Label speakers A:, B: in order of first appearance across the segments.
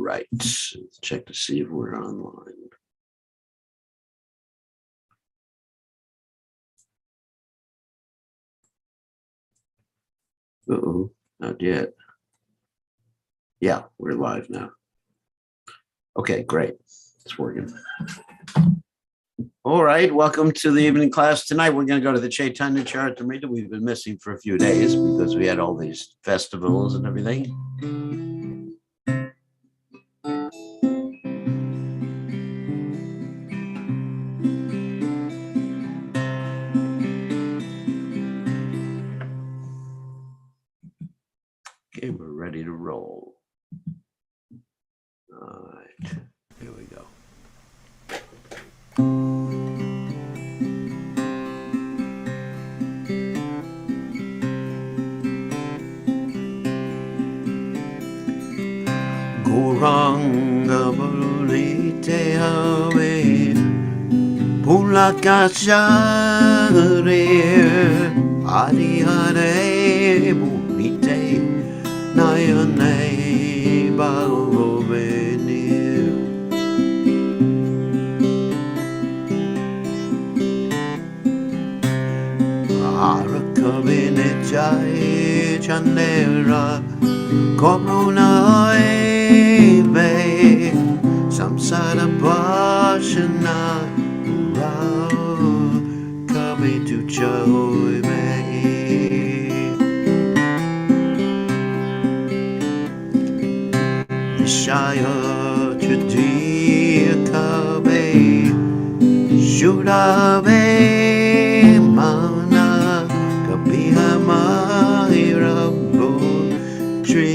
A: right. Let's check to see if we're online. Uh-oh, not yet. Yeah, we're live now. Okay, great. It's working. All right, welcome to the evening class. Tonight we're going to go to the Caitanya Charitamrta. We've been missing for a few days because we had all these festivals and everything. Okay, we're ready to roll. All right, here we go. Goranga bulite hawe pulakashare adi hare bulite nayane baroveni arakavine jai chandera Corona ebe samsara bashana rao kami tu joy me Vishaya chadir kabe shurabe mana kabihama irabo Shri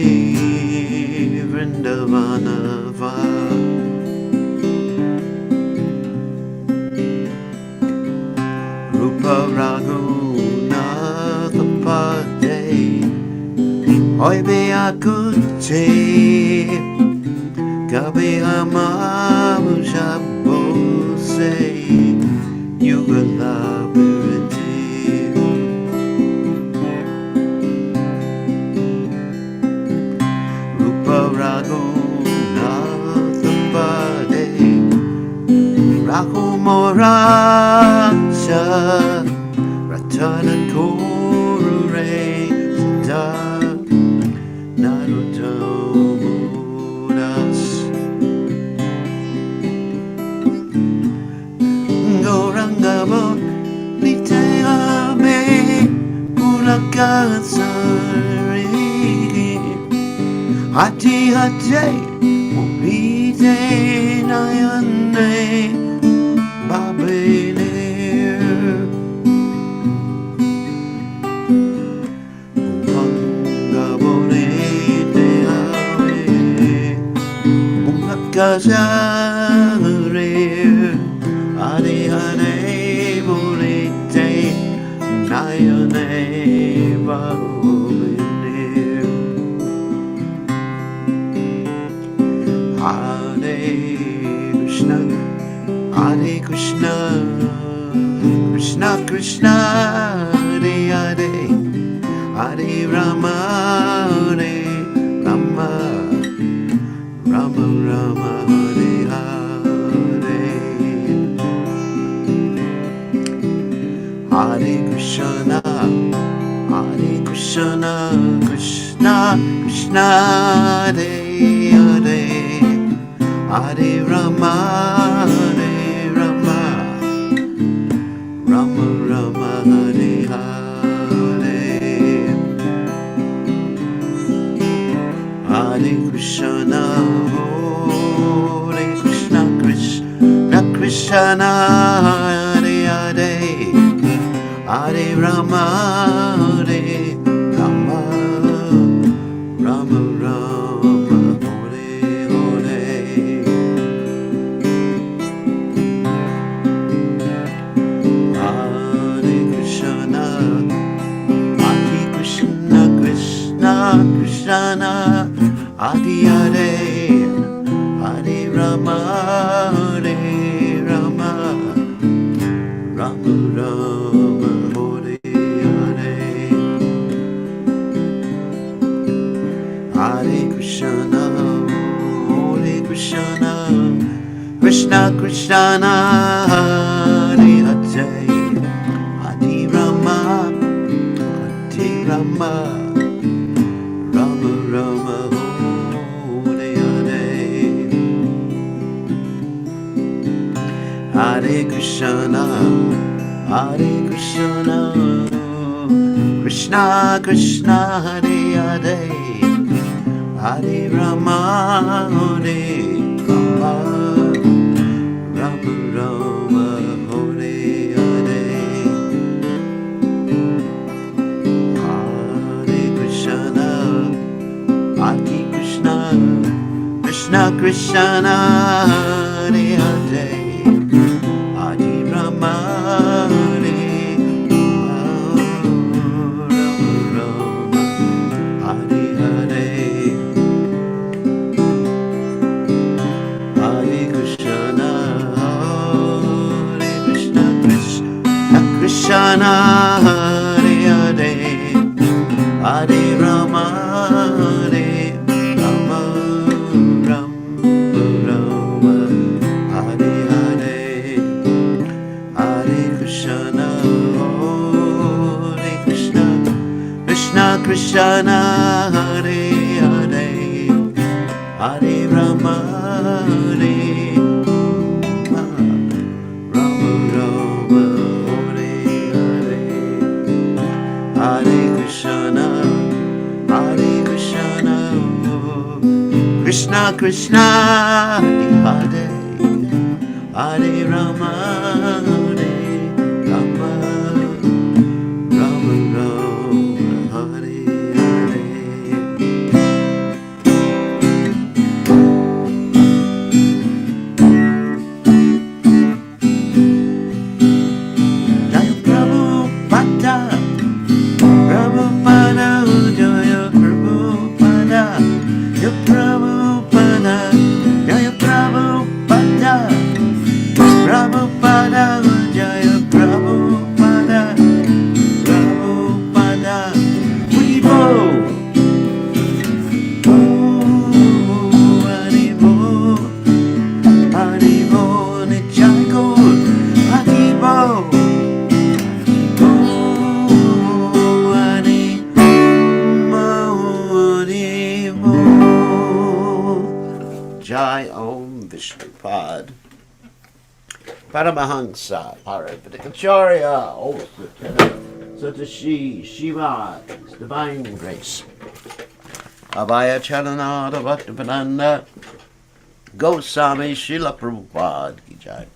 A: Vrindavanava Rupa Raghunatha Pade Oibe Akute Kabe Amamu Shabose Yugala Rahumoracha Ratanan Korure Sita Naruto Mudas Gorangabo Niteame Pulakatsari Hati Hate Mubite Nayane Babele Ungabone te ave Ungakazare Adi ane bolite Nayane babele Hare Krishna Hare Krishna, Krishna Krishna, Hare Hare, Hare Rama, Hare Rama, Rama Rama, Hare Hare, Hare Krishna, Hare Krishna, Krishna Krishna, Hare Hare, Hare Rama. Krishna, Hare Krishna, Krishna Krishna, Hare Hare, Hare Rama, Hare Rama, Rama Rama, Hare Hare, Hare Krishna, Hare Krishna, Krishna Krishna. Adi Hare, Hare Rama, Hare Rama, Rama Rama, Hare Hare, Hare Krishna, Hare Krishna, Krishna Krishna, Hare Hare, Hare Rama, Hare Rama, Rama Rama, Hare Hare, Hare Krishna, Hare Krishna, Krishna Krishna, Hare Hare, Hare Rama, Hare Rama, Rama Rama, Hare Hare, Hare Krishna, Hare Krishna, Krishna Krishna, Hare Hare, Hare Rama, Hare Krishna, Hare Hare, Hare Rama, Hare Rama, Rama Rama, Hare Hare, Hare Krishna, Hare Krishna, Krishna Krishna, Hare Hare, Hare Rama, Hare Hare Krishna, Hare Krishna, Krishna Krishna, Hare Hare, Hare Rama, Hare Rama, Rama Rama, Hare Hare. Jaya Prabhupada, Prabhupada, Jaya Prabhupada, Jaya Prabhupada, Jaya Prabhupada, Prabhupada, Jaya Prabhupada, Prabhupada, Haribo, Haribo, Haribo, Nichai Gaur, Haribo. Jai Om Vishnupad Paramahansa Paravatikacharya Oh Satashi Shiva His Divine Grace Abhaya Charanada Bhaktivedanta Goswami Srila Prabhupada Ki Jai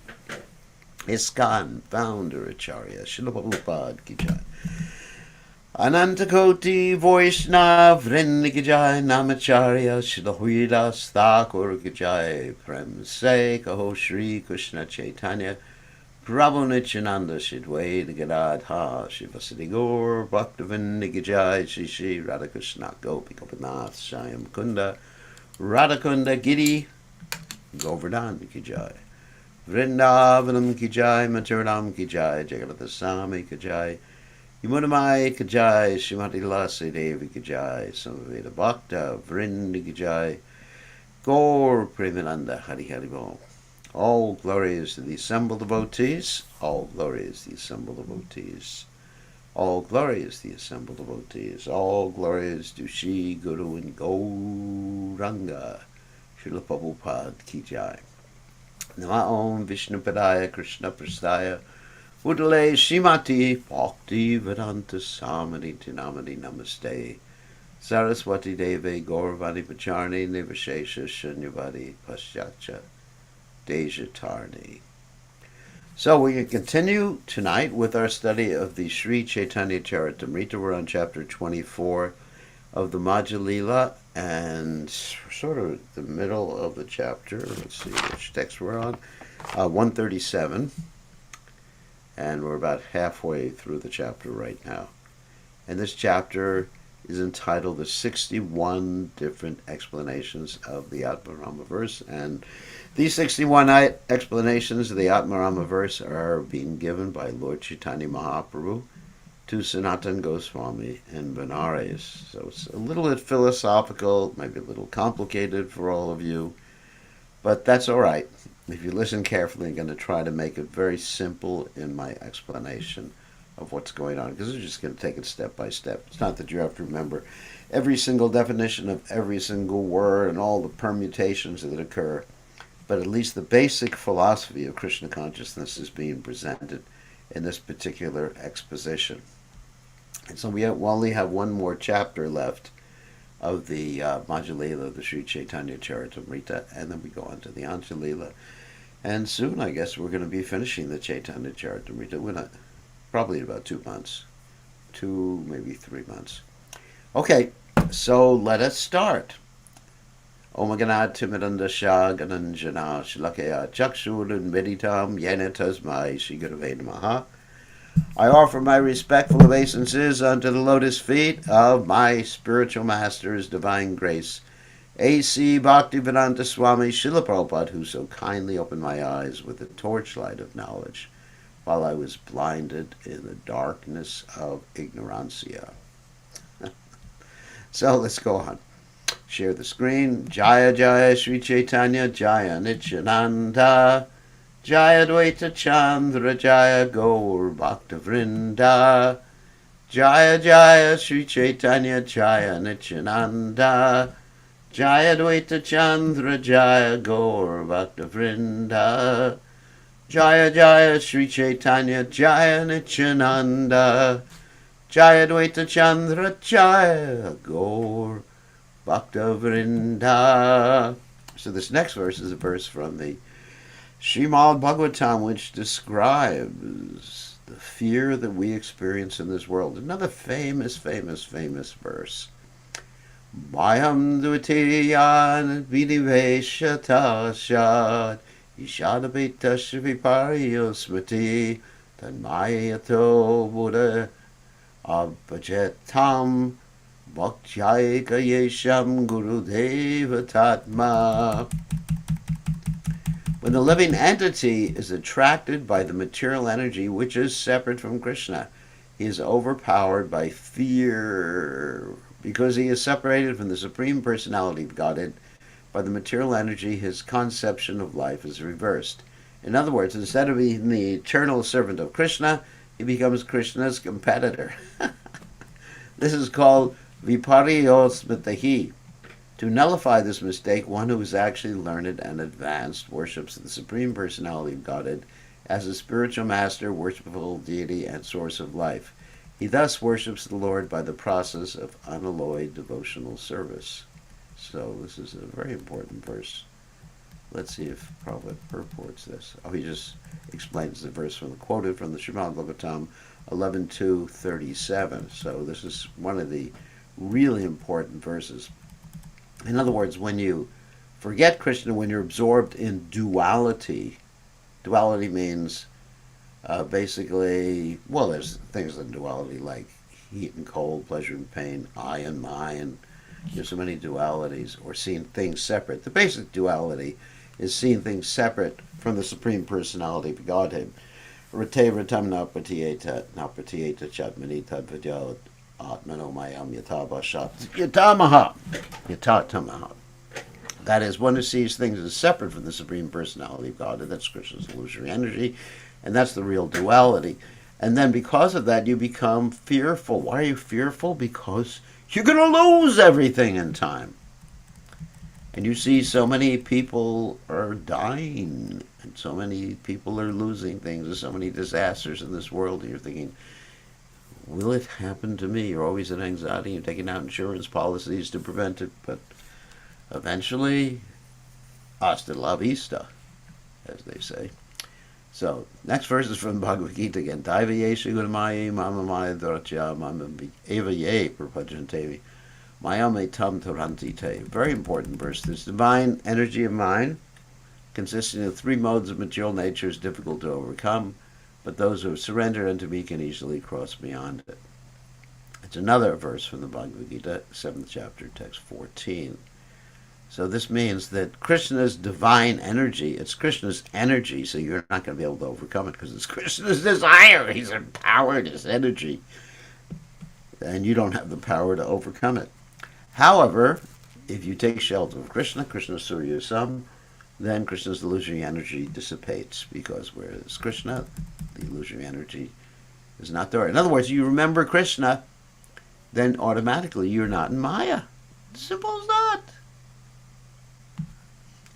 A: ISKCON Founder Acharya Srila Prabhupada Ki Jai Anantakoti Vaishnav Vrinda Ki Jai Namacharya Srila Hridas Thakur Ki Jai Prem Se Kaho Shri Krishna Chaitanya Prabhu Nityananda Shri Dvaita Gadadha Shivasati Gaur Bhaktivinoda Ki Jai Shri Shri Radhakrishna Gopi Gopinath Shyam Kunda Radhakunda Giri Govardhan Ki Jai Vrindavanam Ki Jai Maturanam Ki Jai Jagadata Sami Ki Jai Yamunamai Ki Jai, Srimati Lasi Devi Ki Jai, Samaveda Bhakta, Vrinda Ki Jai, Gaur Premananda Hari Hari Bol. All glory is to the assembled devotees, all glory is the assembled devotees, all glory is the assembled devotees, all glory is to Shri Guru and Gauranga, Srila Prabhupada Ki Jai. Nama Om Vishnu Padaya Krishna Prasthaya Udale Shimati Bhakti Vedanta Samadi Tinamadi Namaste Saraswati Deve Gauravani Pacharni Nivashesha Shunyavadi Paschatcha Deja Tarni. So we can continue tonight with our study of the Sri Caitanya Caritamrta. We're on chapter 24 of the Madhya Lila and sort of the middle of the chapter. Let's see which text we're on. 137. And we're about halfway through the chapter right now. And this chapter is entitled The 61 Different Explanations of the Atmarama Verse. And these 61 explanations of the Atmarama Verse are being given by Lord Chaitanya Mahaprabhu to Sanatana Goswami in Benares. So it's a little bit philosophical, maybe a little complicated for all of you. But that's all right. If you listen carefully, I'm going to try to make it very simple in my explanation of what's going on, because we're just going to take it step by step. It's not that you have to remember every single definition of every single word and all the permutations that occur, but at least the basic philosophy of Krishna consciousness is being presented in this particular exposition. And so we only have one more chapter left of the Madhya Lila, the Sri Caitanya Caritamrta, and then we go on to the Anjalila. And soon, I guess, we're going to be finishing the Caitanya Caritamrta. We're not, probably in about 2 months. 2, maybe 3 months. Okay, so let us start. Om Ganat Timidandasha Gananjana Shlakaya Chakshurun Meditam Yena Tasmai Shigurave Namaha. I offer my respectful obeisances unto the lotus feet of my spiritual master's divine grace, A.C. Bhaktivedanta Swami Srila Prabhupada, who so kindly opened my eyes with the torchlight of knowledge while I was blinded in the darkness of ignorancia. So let's go on. Share the screen. Jaya Jaya Sri Caitanya Jaya Nityananda Jaya Dvaita Chandra Jaya Gaur Bhakta Vrinda Jaya Jaya Sri Caitanya Jaya Nityananda Jaya Dvaita Chandra Jaya Gaur Bhakta Vrinda Jaya Jaya Sri Caitanya Jaya Nityananda Jaya Dvaita Chandra Jaya Gaur Bhakta Vrinda. So this next verse is a verse from the Srimad Bhagavatam, which describes the fear that we experience in this world. Another famous verse. Mayam dvitiyan vidiveshatashad ishadabita shripariyosmati tanmayato buddha abhajetam bhaktyayika yesham gurudeva tatma. When the living entity is attracted by the material energy which is separate from Krishna, he is overpowered by fear. Because he is separated from the Supreme Personality of Godhead by the material energy, his conception of life is reversed. In other words, instead of being the eternal servant of Krishna, he becomes Krishna's competitor. This is called vipariyosmatahi. To nullify this mistake, one who is actually learned and advanced worships the Supreme Personality of Godhead as a spiritual master, worshipful deity, and source of life. He thus worships the Lord by the process of unalloyed devotional service. So this is a very important verse. Let's see if Prabhupada purports this. Oh, he just explains the verse quoted from the Srimad Bhagavatam 11.2.37. So this is one of the really important verses. In other words, when you forget Krishna, when you're absorbed in duality means basically, well, there's things in duality like heat and cold, pleasure and pain, I and my, and there's so many dualities, or seeing things separate. The basic duality is seeing things separate from the Supreme Personality of Godhead. Rate ratam napatiyeta chatmani tadvidyat Atmano mayam yatabashat yatatamaha. That is, one who sees things as separate from the Supreme Personality of God, and that's Krishna's illusory energy, and that's the real duality. And then because of that, you become fearful. Why are you fearful? Because you're going to lose everything in time. And you see so many people are dying, and so many people are losing things, and so many disasters in this world, and you're thinking, will it happen to me? You're always in anxiety. You're taking out insurance policies to prevent it, but eventually, hasta la vista, as they say. So, next verse is from Bhagavad Gita again. Daiva yesha gunamayi mama maya dharachya mama eva ye prapajantevi mayame tam taranti te. Very important verse. This divine energy of mind, consisting of 3 modes of material nature, is difficult to overcome, but those who surrender unto me can easily cross beyond it. It's another verse from the Bhagavad Gita, 7th chapter, text 14. So this means that Krishna's divine energy, it's Krishna's energy, so you're not going to be able to overcome it because it's Krishna's desire. He's empowered, his energy. And you don't have the power to overcome it. However, if you take shelter of Krishna, Krishna Surya Sam, then Krishna's illusory energy dissipates, because whereas Krishna, the illusory energy is not there. In other words, you remember Krishna, then automatically you're not in Maya. Simple as that.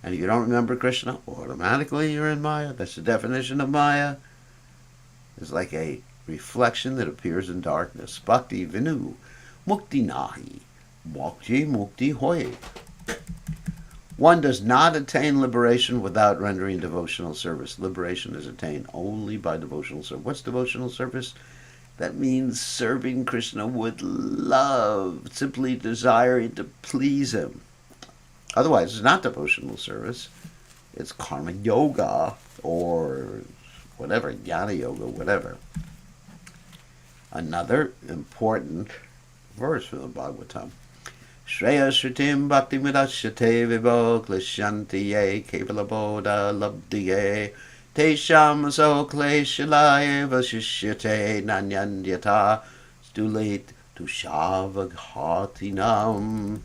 A: And if you don't remember Krishna, automatically you're in Maya. That's the definition of Maya. It's like a reflection that appears in darkness. Bhakti vinu, mukti nahi, bhakti mukti hoye. One does not attain liberation without rendering devotional service. Liberation is attained only by devotional service. What's devotional service? That means serving Krishna with love, simply desiring to please him. Otherwise, it's not devotional service. It's karma yoga or whatever, jnana yoga, whatever. Another important verse from the Bhagavatam. Shreya Shritim Bhakti Midashyate Vibho Klishyanti Ye Kevalabodha Labdiye Tesham So Kleshalaye Vashishyate Nanyandyata Stulit Tushavaghatinam.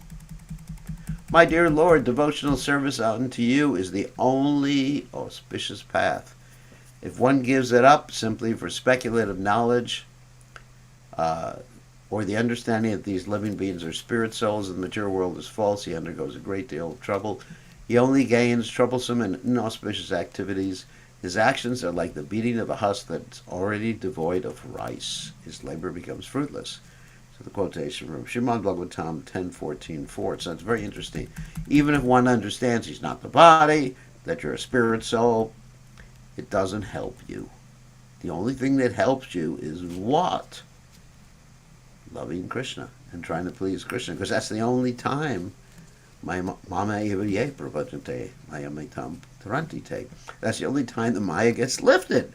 A: My dear Lord, devotional service unto you is the only auspicious path. If one gives it up simply for speculative knowledge, or the understanding that these living beings are spirit souls and the material world is false, he undergoes a great deal of trouble. He only gains troublesome and inauspicious activities. His actions are like the beating of a husk that's already devoid of rice. His labor becomes fruitless. So the quotation from Srimad Bhagavatam 10:14-4. So it's very interesting. Even if one understands he's not the body, that you're a spirit soul, it doesn't help you. The only thing that helps you is what? Loving Krishna and trying to please Krishna, because that's the only time mama evaye pravajante mayamitam tarantite. That's the only time the Maya gets lifted.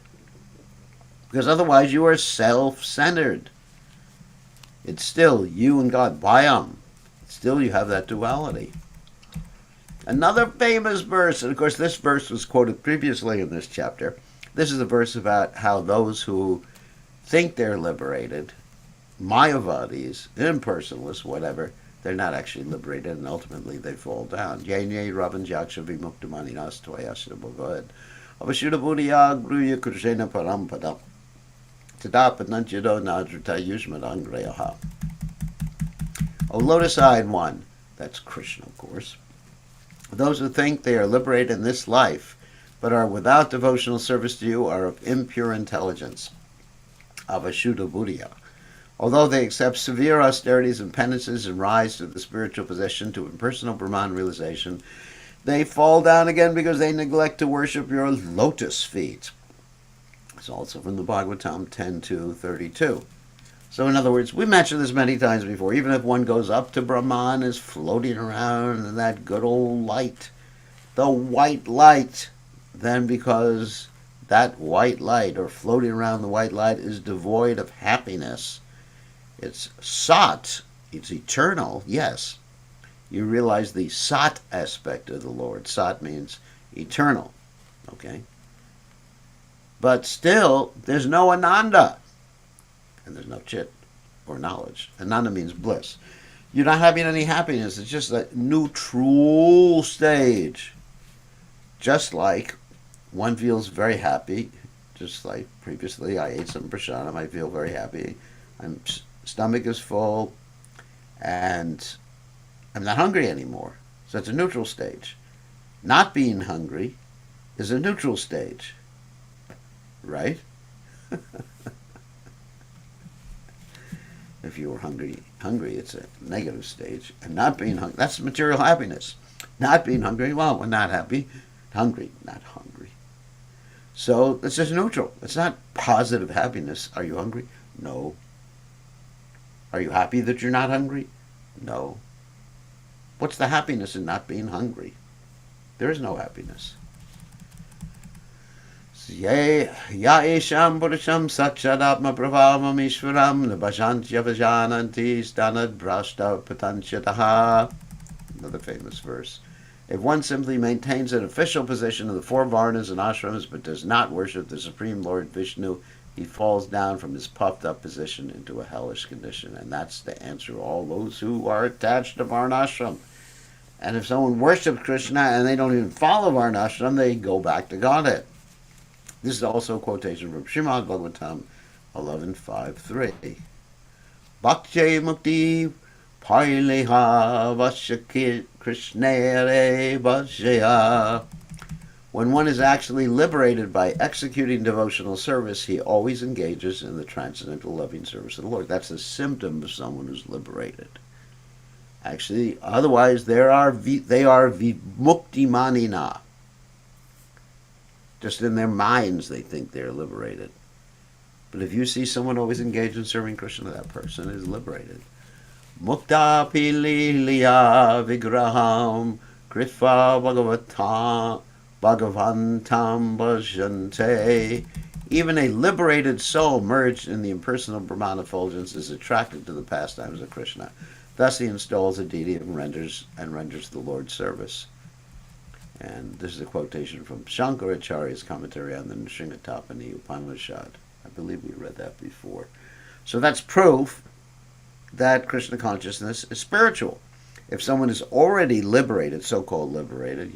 A: Because otherwise you are self-centered. It's still you and God. Bayam. Still you have that duality. Another famous verse, and of course this verse was quoted previously in this chapter. This is a verse about how those who think they're liberated, Mayavadis, impersonalists, whatever, they're not actually liberated, and ultimately they fall down. Jnye Ravan Jaksha Vimuktamaninas Tvayashna Bhagavad. Avashuddha Buddhya Gruya Krishna Parampada. Tadapananchado Nadrita Yushmadangreyaha. O lotus-eyed one, that's Krishna, of course. Those who think they are liberated in this life, but are without devotional service to you, are of impure intelligence. Avashuddha Buddhya. Although they accept severe austerities and penances and rise to the spiritual possession, to impersonal Brahman realization, they fall down again because they neglect to worship your lotus feet. It's also from the Bhagavatam 10:2-32. So in other words, we mentioned this many times before, even if one goes up to Brahman, is floating around in that good old light, the white light, then because that white light, or floating around the white light, is devoid of happiness, it's sat, it's eternal, yes. You realize the sat aspect of the Lord. Sat means eternal, okay? But still, there's no ananda, and there's no chit, or knowledge. Ananda means bliss. You're not having any happiness. It's just a neutral stage. Just like one feels very happy, just like previously I ate some prasadam, I feel very happy. My stomach is full, and I'm not hungry anymore. So it's a neutral stage. Not being hungry is a neutral stage. Right? If you were hungry, it's a negative stage. And not being hungry, that's material happiness. Not being hungry, well, we're not happy. Hungry, not hungry. So it's just neutral. It's not positive happiness. Are you hungry? No. Are you happy that you're not hungry? No. What's the happiness in not being hungry? There is no happiness. Ya esham purusham sakshadatma prabhavam ishvaram nabhajantya vajananti stanad brashta patanchataha. Another famous verse. If one simply maintains an official position in the four varnas and ashrams but does not worship the Supreme Lord Vishnu, he falls down from his puffed up position into a hellish condition. And that's the answer to all those who are attached to varnashram. And if someone worships Krishna and they don't even follow Varnashram, they go back to Godhead. This is also a quotation from Srimad Bhagavatam 11.5.3. Bhakti mukti paileha vashakit krishnere bhajaya. When one is actually liberated by executing devotional service, he always engages in the transcendental loving service of the Lord. That's a symptom of someone who's liberated. Actually, otherwise they are vimukti manina. Just in their minds they think they're liberated. But if you see someone always engaged in serving Krishna, that person is liberated. Mukta pililiya vigraham kritva bhagavantam bhajante. Even a liberated soul merged in the impersonal Brahman effulgence is attracted to the pastimes of Krishna. Thus he installs a deity and renders the Lord's service. And this is a quotation from Shankaracharya's commentary on the Nrsimhatapani Upanishad. I believe we read that before. So that's proof that Krishna consciousness is spiritual. If someone is already liberated, so-called liberated,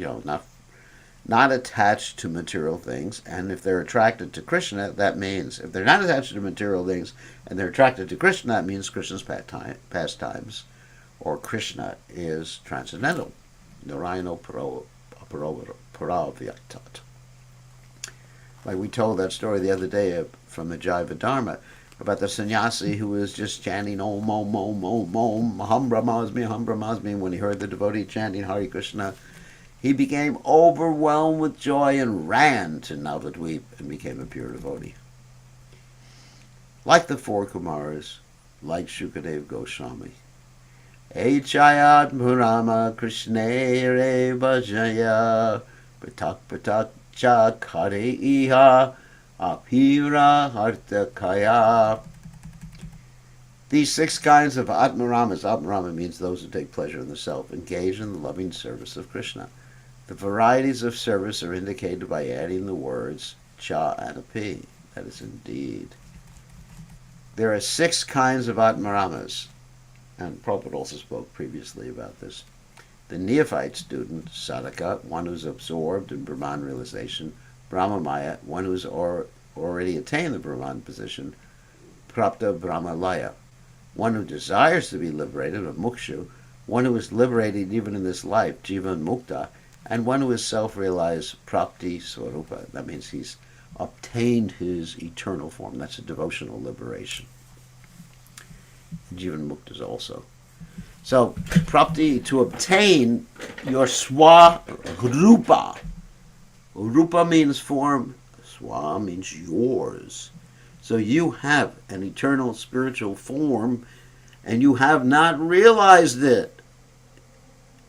A: not attached to material things, and if they're attracted to Krishna, that means, if they're not attached to material things and they're attracted to Krishna, that means Krishna's pastimes, or Krishna is transcendental. Narayano Paravyatat. Like we told that story the other day from the Jaiva Dharma about the sannyasi who was just chanting Om Om Om Om Om Aham Brahmasmi Aham Brahmasmi. When he heard the devotee chanting Hare Krishna, he became overwhelmed with joy and ran to Navadvip and became a pure devotee. Like the four Kumaras, like Shukadev Goswami. Echayat Atmarama Krishnere Bhajaya Patak Patak Chakare Iha Apira Hartakaya. These 6 kinds of Atmaramas, Atmarama means those who take pleasure in the self, engage in the loving service of Krishna. The varieties of service are indicated by adding the words cha and a p. That is indeed. There are 6 kinds of Atmaramas, and Prabhupada also spoke previously about this. The neophyte student, sadhaka, one who's absorbed in Brahman realization; Brahmamaya, one who's already attained the Brahman position; Prapta Brahmalaya, one who desires to be liberated, or Mukshu, one who is liberated even in this life, Jivan Mukta; and one who is self-realized, Prapti Swarupa. That means he's obtained his eternal form. That's a devotional liberation. Jivan Muktas also. So, Prapti, to obtain your Swarupa. Rupa means form, Swa means yours. So you have an eternal spiritual form, and you have not realized it.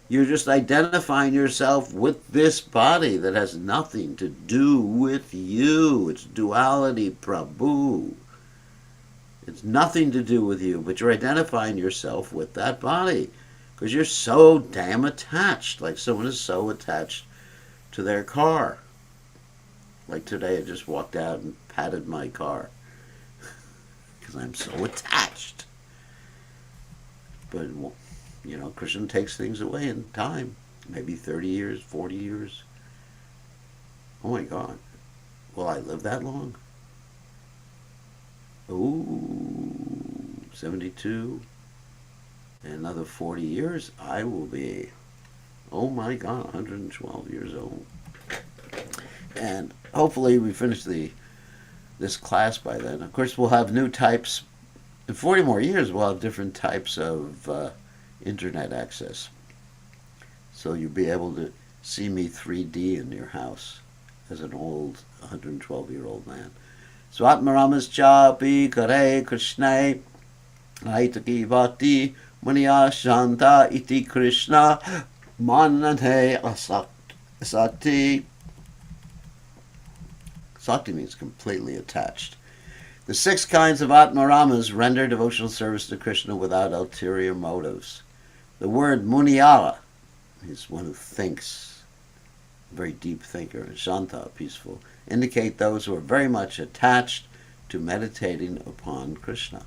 A: You're just identifying yourself with this body that has nothing to do with you. It's duality, Prabhu. It's nothing to do with you, but you're identifying yourself with that body because you're so damn attached, like someone is so attached to their car. Like today, I just walked out and patted my car because I'm so attached. But, Krishna takes things away in time, maybe 30 years, 40 years. Oh my God, will I live that long? Ooh, 72. In another 40 years, I will be, oh my God, 112 years old. And hopefully we finish this class by then. Of course, we'll have new types. In 40 more years, we'll have different types of internet access. So you'll be able to see me 3D in your house as an old 112-year-old man. So Atmaramas chapi kare krishna aitaki bhakti maniya shanta iti Krishna manate asakti. Sakti means completely attached. The 6 kinds of Atmaramas render devotional service to Krishna without ulterior motives. The word Muniyara is one who thinks, a very deep thinker, Shanta, peaceful, indicate those who are very much attached to meditating upon Krishna.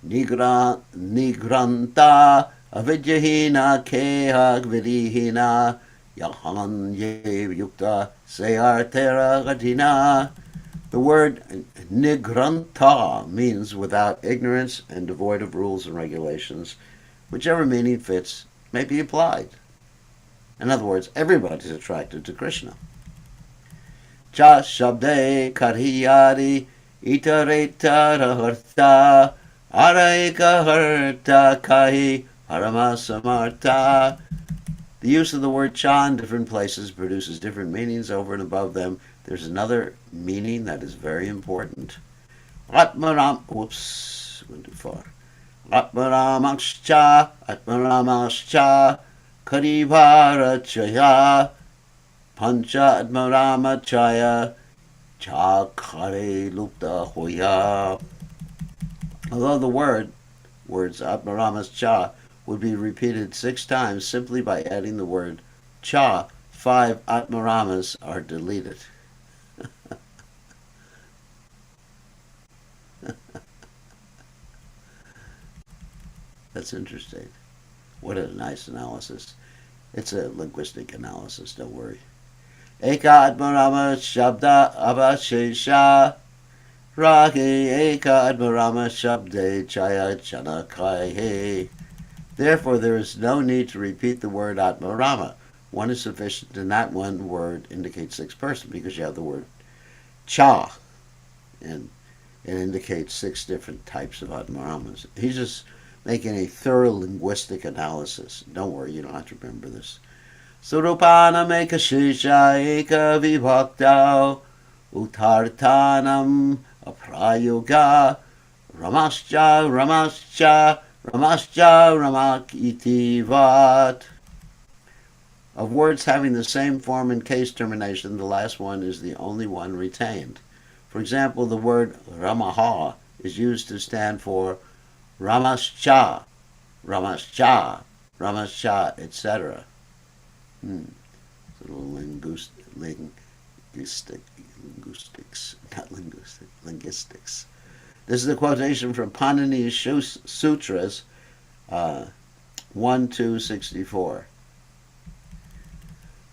A: Nigranta Avidyahina kehag vidihina yahan ye yukta seyartera gadina. The word nigranta means without ignorance and devoid of rules and regulations. Whichever meaning fits may be applied. In other words, everybody's attracted to Krishna. Cha shabde karhiyari itareta raharta araika harta kai haramasamarta. The use of the word cha in different places produces different meanings over and above them. There's another meaning that is very important. Atmaram, whoops, went too far. Atmaramascha, Atmaramascha, Karivarachaya, Pancha Atmaramachaya, Chakare Lupta Hoya. Although the words Atmaramascha would be repeated 6 times simply by adding the word cha, 5 Atmaramas are deleted. That's interesting. What a nice analysis. It's a linguistic analysis, don't worry. Eka Atmarama Shabda Abashesha Ragi Eka Atmarama Shabde Chaya Chanakai. Therefore, there is no need to repeat the word Atmarama. One is sufficient, and that one word indicates 6 persons because you have the word cha, and it indicates 6 different types of Atmaramas. He's just making a thorough linguistic analysis. Don't worry, you don't have to remember this. Surupana meka shisha eka vibhaktau utartanam aprayuga ramascha ramascha ramascha ramak iti vat. Of words having the same form and case termination, the last one is the only one retained. For example, the word ramaha is used to stand for ramascha, ramascha, ramascha, etc. Linguistics. This is a quotation from Panini's Sutras 1-264.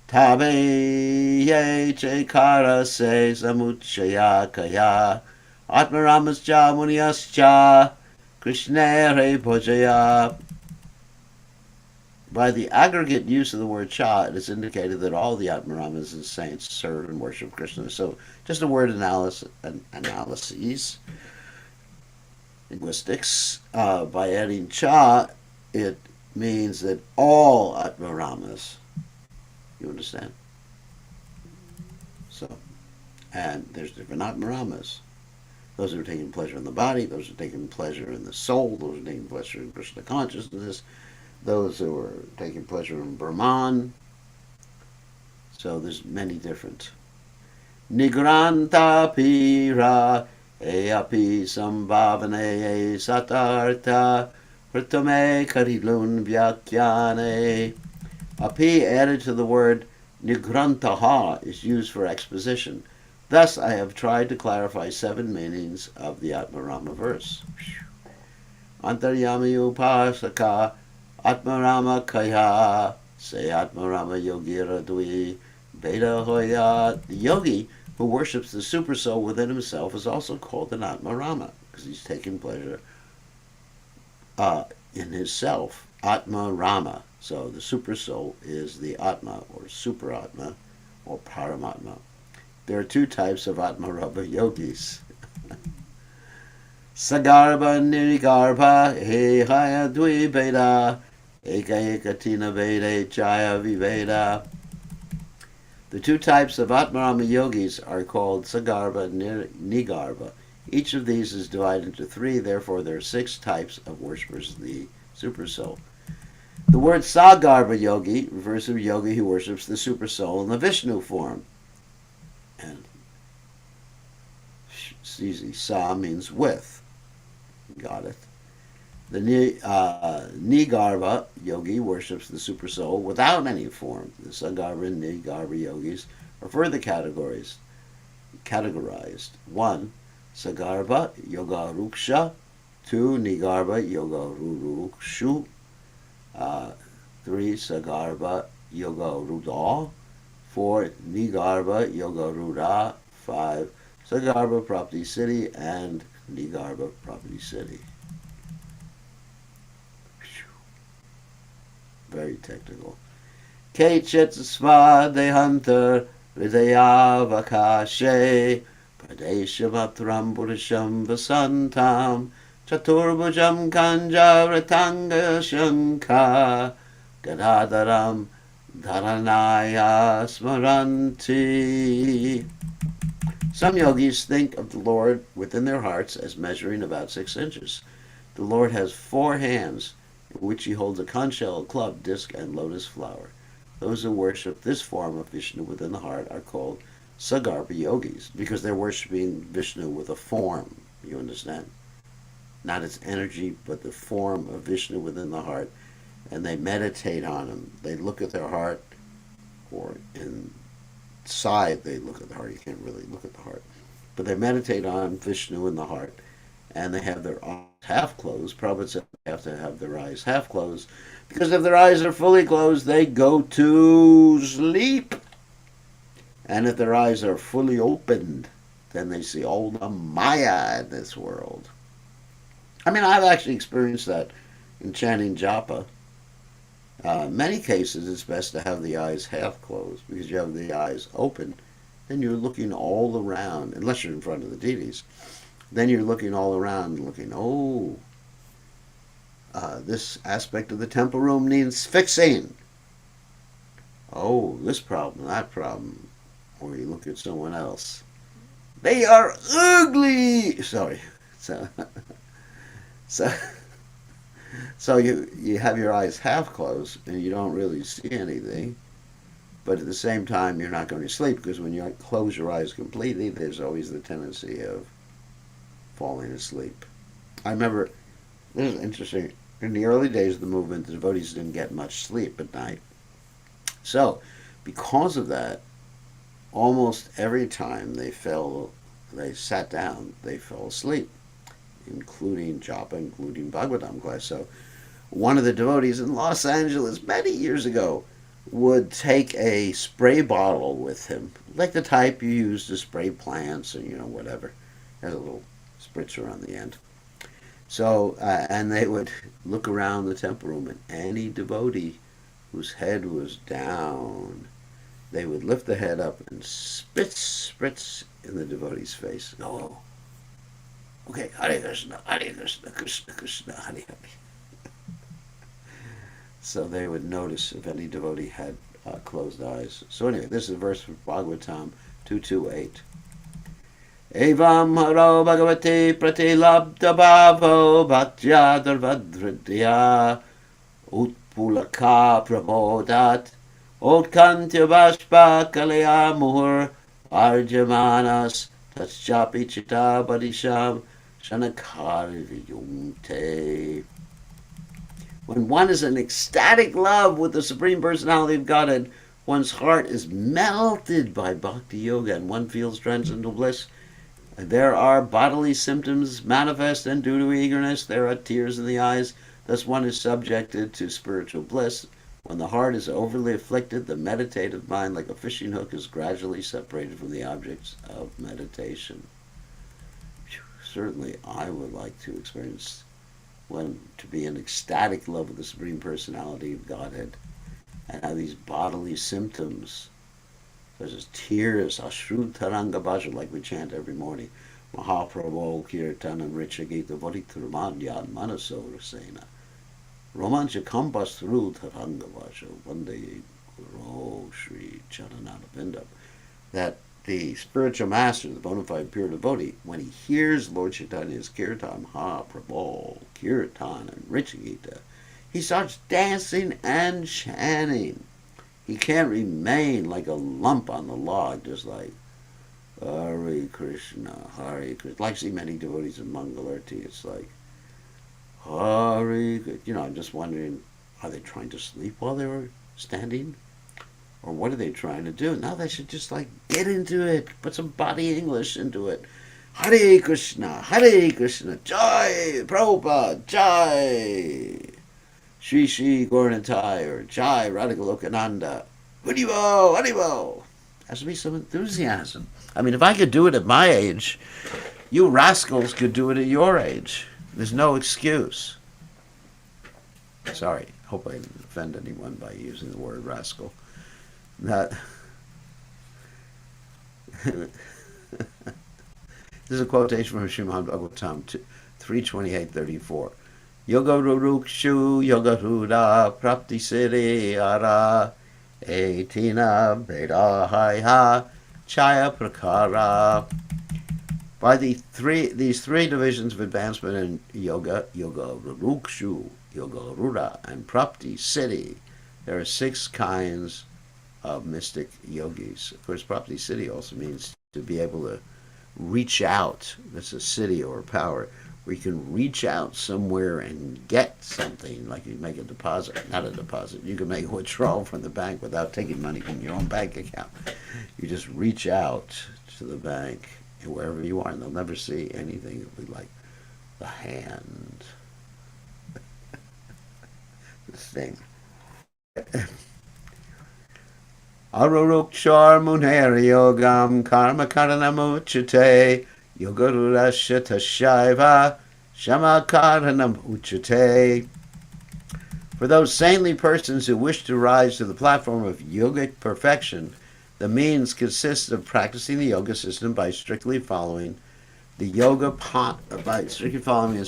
A: Tabe ye chekara se samuchaya kaya atmaramascha munyascha krishnere bhajaya. By the aggregate use of the word cha, it is indicated that all the Atmaramas and saints serve and worship Krishna. So, just a word analyses, linguistics. By adding cha, it means that all Atmaramas, you understand? So, and there's different Atmaramas. Those who are taking pleasure in the body, those who are taking pleasure in the soul, those who are taking pleasure in Krishna consciousness, those who are taking pleasure in Brahman. So there's many different. Nigranta pira eapi sambhavane satarta pratame karilun vyakyane. Api added to the word nigrantaha is used for exposition. Thus I have tried to clarify 7 meanings of the Atmarama verse. Antaryami upasaka Atmarama kaya se Atmarama yogira dui beta hoya. The yogi who worships the super soul within himself is also called an Atmarama because he's taking pleasure in his self. Atmarama. So the super soul is the Atma or super Atma or Paramatma. There are 2 types of Atmarama yogis. Sagarba nirigarbha haya dui beta eka ekatina veda jaya viveda. The 2 types of Atmarama yogis are called Sagarba and Nigarba. Each of these is divided into 3, therefore there are 6 types of worshippers of the super soul. The word Sagarba yogi refers to a yogi who worships the super soul in the Vishnu form. And it's easy. Sa means with. Got it. The Nigarva yogi worships the super soul without any form. The Sagarva and Nigarva yogis are further categorized. 1. Sagarva Yoga Ruksha. 2. Nigarva Yoga Rurukshu. 3. Sagarbha Yoga Ruda. 4. Nigarbha Yoga Ruda. 5. Sagarbha Prapti Siddhi and Nigarbha Prapti Siddhi. Very technical. Kaichetsva Dehantar Hridayavakashe Pradeshamatram Purisham Vasantam Chaturbhujam Kanjaratanga Shankha Gadadaram Dharanaya Smaranti. Some yogis think of the Lord within their hearts as measuring about 6 inches. The Lord has 4 hands, in which he holds a conch shell, club, disc, and lotus flower. Those who worship this form of Vishnu within the heart are called Sagarbha yogis, because they're worshiping Vishnu with a form, you understand? Not its energy, but the form of Vishnu within the heart, and they meditate on him. They look at their heart, or inside they look at the heart. You can't really look at the heart. But they meditate on Vishnu in the heart, and they have their eyes half closed. Prabhupada said they have to have their eyes half closed, because if their eyes are fully closed, they go to sleep. And if their eyes are fully opened, then they see all the Maya in this world. I mean, I've actually experienced that in chanting japa. In many cases, it's best to have the eyes half closed, because you have the eyes open, then you're looking all around, unless you're in front of the deities. Then you're looking all around, looking, this aspect of the temple room needs fixing. Oh, this problem, that problem. Or you look at someone else. They are ugly! Sorry. So, so, so you have your eyes half closed, and you don't really see anything. But at the same time, you're not going to sleep, because when you close your eyes completely, there's always the tendency of falling asleep. I remember, this is interesting, in the early days of the movement, the devotees didn't get much sleep at night. So, because of that, almost every time they sat down, they fell asleep, including japa, including Bhagavatam class. So, one of the devotees in Los Angeles many years ago would take a spray bottle with him, like the type you use to spray plants and, whatever. Has a little spritzer on the end. So, and they would look around the temple room, and any devotee whose head was down, they would lift the head up and spritz in the devotee's face. Oh, okay, Hare Krishna, Krishna Krishna, Hare Hare. So they would notice if any devotee had closed eyes. So anyway, this is a verse from Bhagavatam 228. Evam haro bhagavate pratilabdha bhavo bhaktya darvadhridya utpulaka prabodat utkantya bashpa kalaya muhur arjamanas taschapi chita badisham shanakari viyunte. When one is in ecstatic love with the Supreme Personality of Godhead, one's heart is melted by bhakti yoga, and one feels transcendental bliss. There are bodily symptoms manifest, and due to eagerness, there are tears in the eyes. Thus one is subjected to spiritual bliss. When the heart is overly afflicted, the meditative mind, like a fishing hook, is gradually separated from the objects of meditation. Certainly, I would like to experience to be in ecstatic love with the Supreme Personality of Godhead, and have these bodily symptoms, such as tears, ashru taranga bhaja, like we chant every morning, Mahaprabhu Kirtanam Richa Gita Varitramadyan Manaso Rasena, Romancha Kambastru Taranga Bhaja, Vande Guru Sri Charananavindam, that the spiritual master, the bona fide pure devotee, when he hears Lord Chaitanya's Kirtan, Mahaprabhu Kirtan and Richa Gita, he starts dancing and chanting. He can't remain like a lump on the log, just like Hare Krishna, Hare Krishna. Like see many devotees in Mangalarti, it's like Hare Krishna. I'm just wondering, are they trying to sleep while they were standing? Or what are they trying to do? Now they should just get into it, put some body English into it. Hare Krishna, Jai, Prabhupada, Jai. Shri Shri Gauranitai or Jai Radhagalokananda. Haribo, Haribo. Has to be some enthusiasm. I mean, if I could do it at my age, you rascals could do it at your age. There's no excuse. Sorry, hope I didn't offend anyone by using the word rascal. That this is a quotation from Srimad Bhagavatam 3:28-34. Yoga rurukshu yoga ruda prapti siri ara etina veda ha chaya prakara. By these three divisions of advancement in yoga, yoga rurukshu, yoga ruda, and prapti siddhi, there are 6 kinds of mystic yogis. Of course, prapti siddhi also means to be able to reach out. That's a siddhi or power where you can reach out somewhere and get something, like you make a deposit, not a deposit. You can make a withdrawal from the bank without taking money from your own bank account. You just reach out to the bank wherever you are, and they'll never see anything. It'll be like the hand. The thing. Arurukshar munheri yogam karma karanam uchate yogarurashata shaiva shama karanam uchate. For those saintly persons who wish to rise to the platform of yogic perfection, the means consists of practicing the yoga system by strictly following its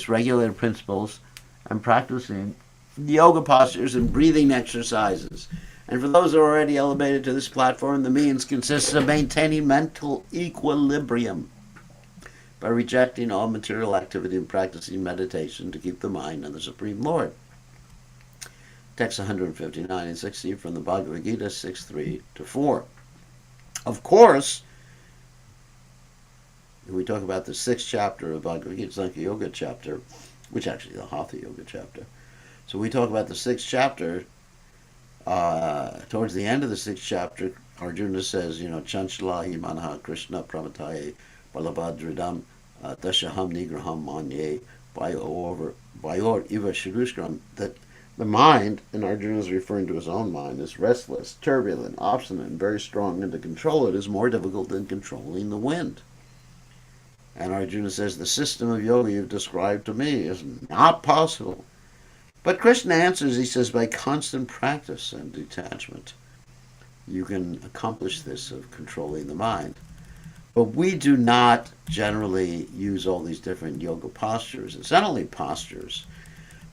A: regulated principles and practicing yoga postures and breathing exercises. And for those who are already elevated to this platform, the means consists of maintaining mental equilibrium by rejecting all material activity and practicing meditation to keep the mind on the Supreme Lord. Text 159 and 60 from the Bhagavad Gita 6:3-4. Of course, if we talk about the 6th chapter of Bhagavad Gita, it's like a yoga chapter, which actually is the Hatha yoga chapter. So we talk about the 6th chapter. Towards the end of the 6th chapter, Arjuna says, Chanchalahi Manaha Krishna Pramataye Balabhadridam Dashaham Nigraham Manye Bayor Iva Shirushkram, that the mind, and Arjuna is referring to his own mind, is restless, turbulent, obstinate, and very strong, and to control it is more difficult than controlling the wind. And Arjuna says, the system of yoga you've described to me is not possible. But Krishna answers, he says, by constant practice and detachment, you can accomplish this of controlling the mind. But we do not generally use all these different yoga postures. It's not only postures.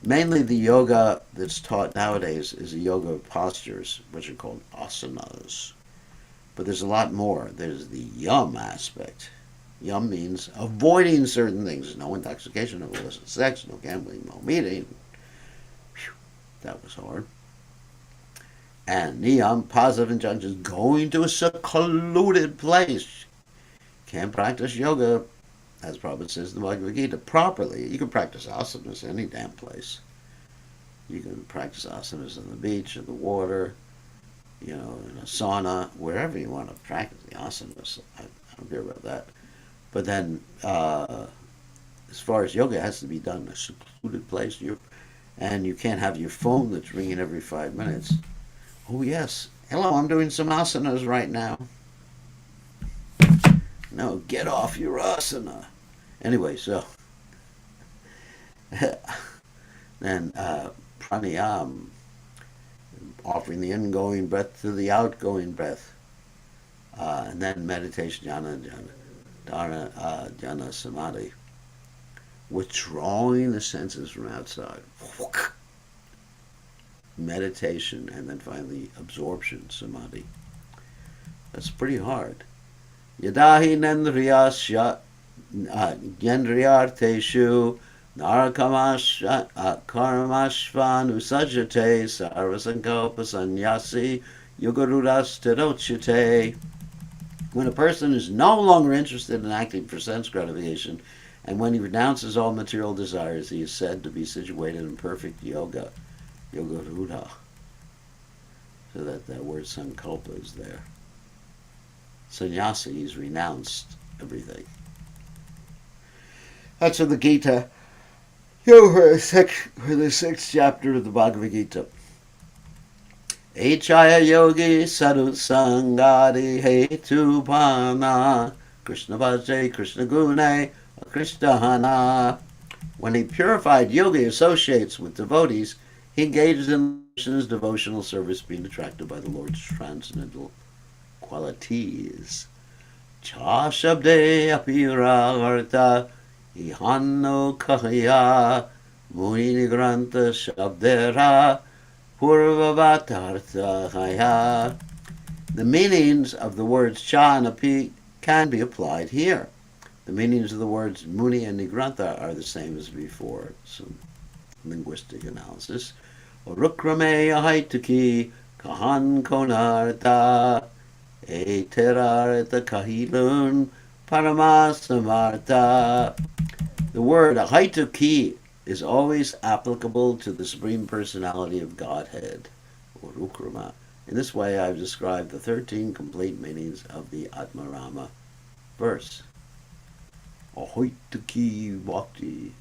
A: Mainly the yoga that's taught nowadays is a yoga of postures, which are called asanas. But there's a lot more. There's the yam aspect. Yam means avoiding certain things. No intoxication, no illicit sex, no gambling, no meeting. Whew, that was hard. And niyam, positive injunctions, going to a secluded place. Can't practice yoga, as Prabhupada says in the Bhagavad Gita, properly. You can practice asanas any damn place. You can practice asanas on the beach, in the water, in a sauna, wherever you want to practice the asanas. I don't care about that. But then, as far as yoga, it has to be done in a secluded place. And you can't have your phone that's ringing every 5 minutes. Oh, yes. Hello, I'm doing some asanas right now. No, get off your asana. Anyway, so then pranayam, offering the ingoing breath to the outgoing breath, and then meditation, jhana samadhi, withdrawing the senses from outside, meditation, and then finally absorption, samadhi. That's pretty hard. Yadahi nendriyarteshu narakamashvan usajate sarvasankalpa sannyasi yogarudas terochate. When a person is no longer interested in acting for sense gratification, and when he renounces all material desires, he is said to be situated in perfect yoga, yogaruda. So that word sankalpa is there. Sannyasi, he's renounced everything. That's in the Gita Here for the sixth chapter of the Bhagavad Gita. Echaya yogi sadhu sangadi hetu bhana Krishna bhaje Krishna gune Krishna hana. When a purified yogi associates with devotees, he engages in his devotional service, being attracted by the Lord's transcendental qualities. Cha shabde apiravarta ihanno kahya muni nigranta shabdera purvavatarthaya. The meanings of the words cha and api can be applied here. The meanings of the words muni and nigranta are the same as before. Some linguistic analysis. Rukrame ahaituki kahan konarta eterarta kahilun paramasamarta. The word ahaituki is always applicable to the Supreme Personality of Godhead, or Rukrama. In this way, I've described the 13 complete meanings of the Atmarama verse. Ahaituki bhakti.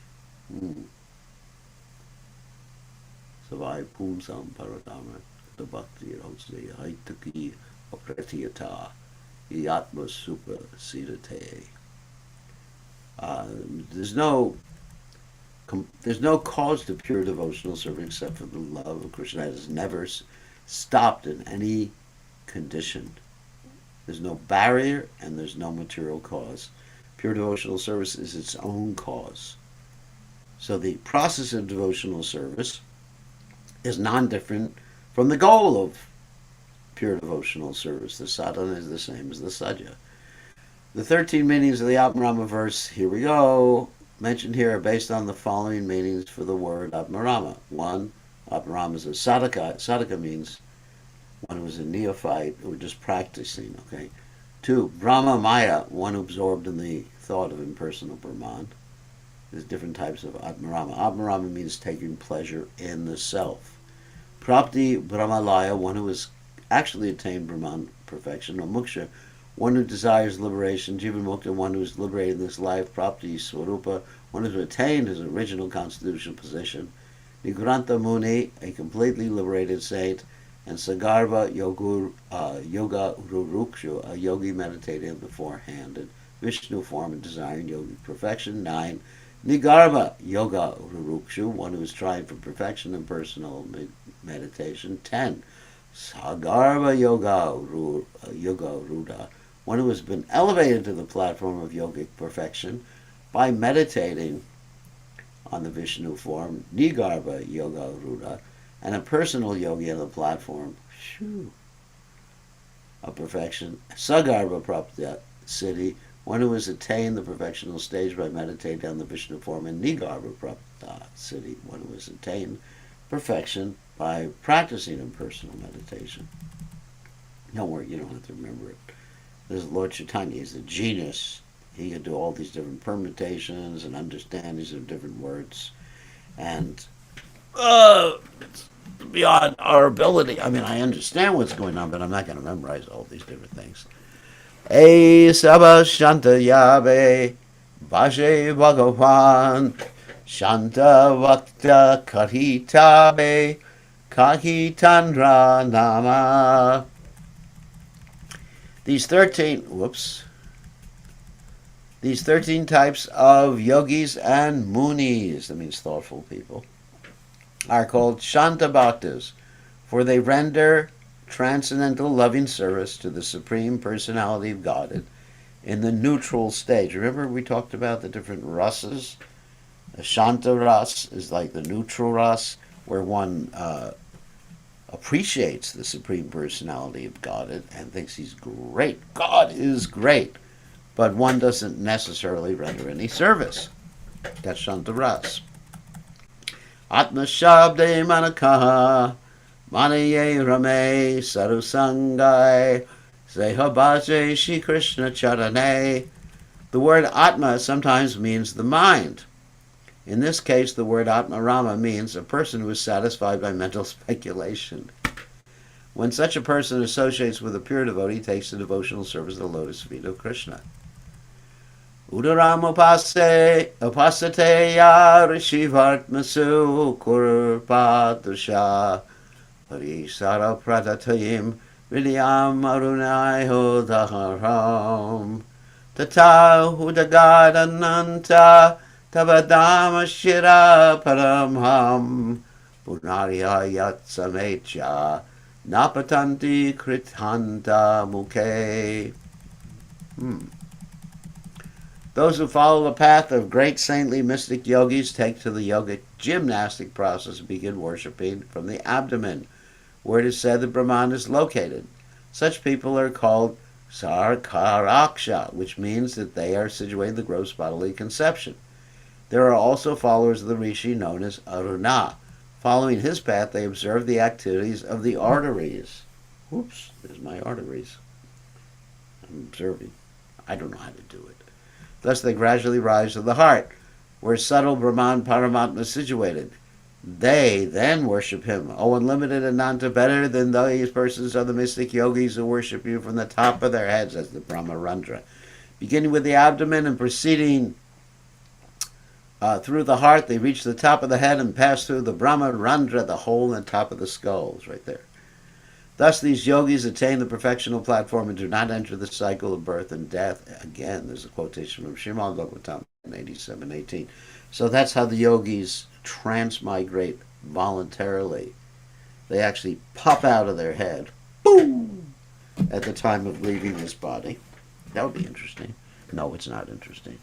A: Savai pumsam paradama the bhakti rosde ahaituki apratiyata yatma super siddhate. There's no cause to pure devotional service except for the love of Krishna. It has never stopped in any condition. There's no barrier and there's no material cause. Pure devotional service is its own cause. So the process of devotional service is non-different from the goal of pure devotional service. The sadhana is the same as the sadhya. The 13 meanings of the Atmarama verse, here we go, mentioned here are based on the following meanings for the word Atmarama. 1. Atmarama is a sadhaka. Sadhaka means one who is a neophyte or just practicing. Okay. 2. Brahma Maya, one absorbed in the thought of impersonal Brahman. There's different types of Atmarama. Atmarama means taking pleasure in the self. Prapti Brahmalaya, one who has actually attained Brahman perfection. Or Muksha, one who desires liberation. Jivan Mukta, one who is liberated in this life. Prapti Swarupa, one who has attained his original constitutional position. Nigranta Muni, a completely liberated saint. And Sagarva Yoga Ururukshu, a yogi meditating in the four-handed Vishnu form and desiring yogic perfection. 9. Nigarva Yoga Ururukshu, one who is trying for perfection in personal meditation. 10. Sagarva Yoga Ruda, one who has been elevated to the platform of yogic perfection by meditating on the Vishnu form. Nigarva Yoga Ruda, and a personal yogi on the platform of perfection. Sagarva Prapta Siddhi, one who has attained the perfectional stage by meditating on the Vishnu form. And Nigarva Prapta Siddhi, one who has attained perfection by practicing impersonal meditation. Don't worry, you don't have to remember it. This is Lord Caitanya. He's a genius. He can do all these different permutations and understandings of different words. And it's beyond our ability. I mean, I understand what's going on, but I'm not going to memorize all these different things. E Sabha Shanta Yabe Bhaje Bhagavan Shanta Vakta Kahitabe Caitanya Nama. These 13 types of yogis and munis, that means thoughtful people, are called Shanta Bhaktas, for they render transcendental loving service to the Supreme Personality of Godhead in the neutral stage. Remember we talked about the different rasas? A Shanta ras is like the neutral ras, where one appreciates the Supreme Personality of Godhead and thinks he's great. God is great. But one doesn't necessarily render any service. That's Shanta ras. Atma Shabde Manakaha Manaye Rame Sarusangai Zehabhaje Shri Krishna Charane. The word Atma sometimes means the mind. In this case, the word Atmarama means a person who is satisfied by mental speculation. When such a person associates with a pure devotee, he takes the devotional service of the lotus feet of Krishna. Upasate ya rishivartmasu kurpadusha parisara pradatayim vidyam arunai hodaharam tata hudagadananta tavadama shira paramham punarya yatsamecha napatanti kritanta mukhe. Those who follow the path of great saintly mystic yogis take to the yogic gymnastic process and begin worshipping from the abdomen, where it is said the Brahman is located. Such people are called sarkaraksha, which means that they are situated in the gross bodily conception. There are also followers of the rishi known as Aruna. Following his path, they observe the activities of the arteries. Oops, there's my arteries. I'm observing. I don't know how to do it. Thus they gradually rise to the heart, where subtle Brahman Paramatma is situated. They then worship him. O unlimited Ananta, better than these persons are the mystic yogis who worship you from the top of their heads, as the Brahmarandra. Beginning with the abdomen and proceeding through the heart, they reach the top of the head and pass through the Brahmarandra, the hole in the top of the skull, is right there. Thus, these yogis attain the perfectional platform and do not enter the cycle of birth and death. Again, there's a quotation from Srimad Bhagavatam 87:18. So that's how the yogis transmigrate voluntarily. They actually pop out of their head, boom, at the time of leaving this body. That would be interesting. No, it's not interesting.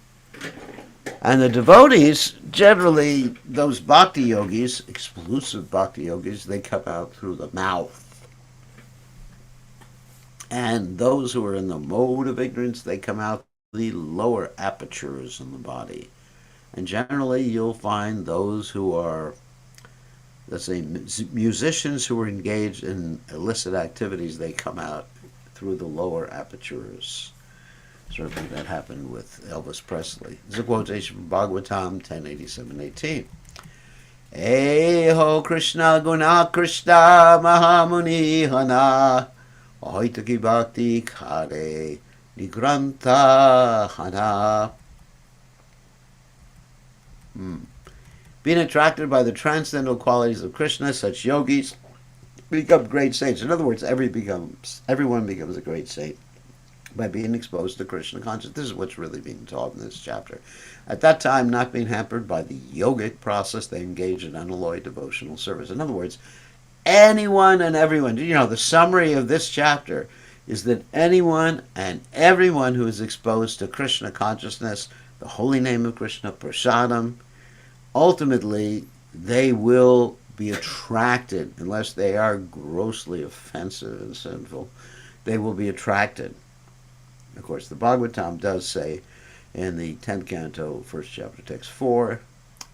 A: And the devotees, generally, those bhakti yogis, exclusive bhakti yogis, they come out through the mouth. And those who are in the mode of ignorance, they come out the lower apertures in the body. And generally, you'll find those who are, let's say, musicians who are engaged in illicit activities, they come out through the lower apertures. Certainly that happened with Elvis Presley. This is a quotation from Bhagavatam 10:87-18. Eho Krishna Guna Krishna Mahamuni Hana Ahoitaki Bhakti Kare Nigrantha Hana. Being attracted by the transcendental qualities of Krishna, such yogis become great saints. In other words, everyone becomes a great saint by being exposed to Krishna consciousness. This is what's really being taught in this chapter. At that time, not being hampered by the yogic process, they engage in unalloyed devotional service. In other words, anyone and everyone, the summary of this chapter is that anyone and everyone who is exposed to Krishna consciousness, the holy name of Krishna, prasadam, ultimately they will be attracted, unless they are grossly offensive and sinful, they will be attracted. Of course, the Bhagavatam does say in the 10th canto, 1st chapter, text 4,